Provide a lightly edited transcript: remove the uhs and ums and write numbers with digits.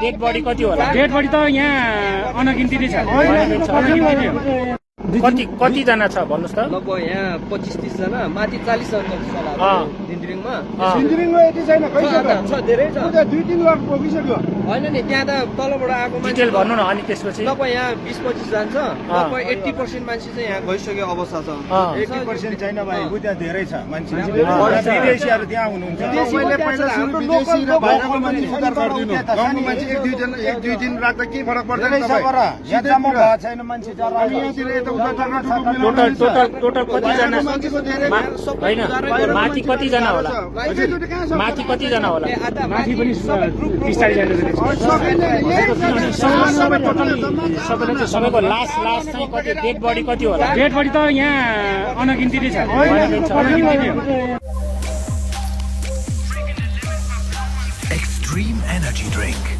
Dead body कति होला? Dead body त यहाँ अनगिन्ती नै छ। कतिजना छ भन्नुहोस् त? लगभग यहाँ 25-30 जना, माथि 40 जना होला दिनदिङमा। दिनदिङमा यति छैन, छ धेरै छ। 2-3 लाख पुगिसक्यो। होइन नि, त्यहाँ त तलबाट आएको मान्छे डिटेल भन्नु न अनि त्यसपछि। लगभग यहाँ 20-25 जान्छ, लगभग 80% मान्छे चाहिँ यहाँ गइसक्यो अवस्था छ। 80% छैन भाइ, त्यहाँ धेरै छ मान्छे। विदेशीहरू त्यहाँ हुनुहुन्छ। मैले पहिला सुरु विदेशी र बाहिरको मान्छे उद्धार गरिदिनु। गाउँको मान्छे 1-2 दिन राख्दा के फरक पर्दैन तपाईँ? यहाँ जम्मा भएको छैन मान्छे। हामी यहाँतिर यता उता टोटल कतिजना? होइन, माथि कतिजना होला? माथि कतिजना होला? माथि पनि 30-40 जना सबैको लास चाहिँ कति? डेड बडी कति होला? डेड बडी त यहाँ अनगिन्ती नै छ। Extreme Energy Drink.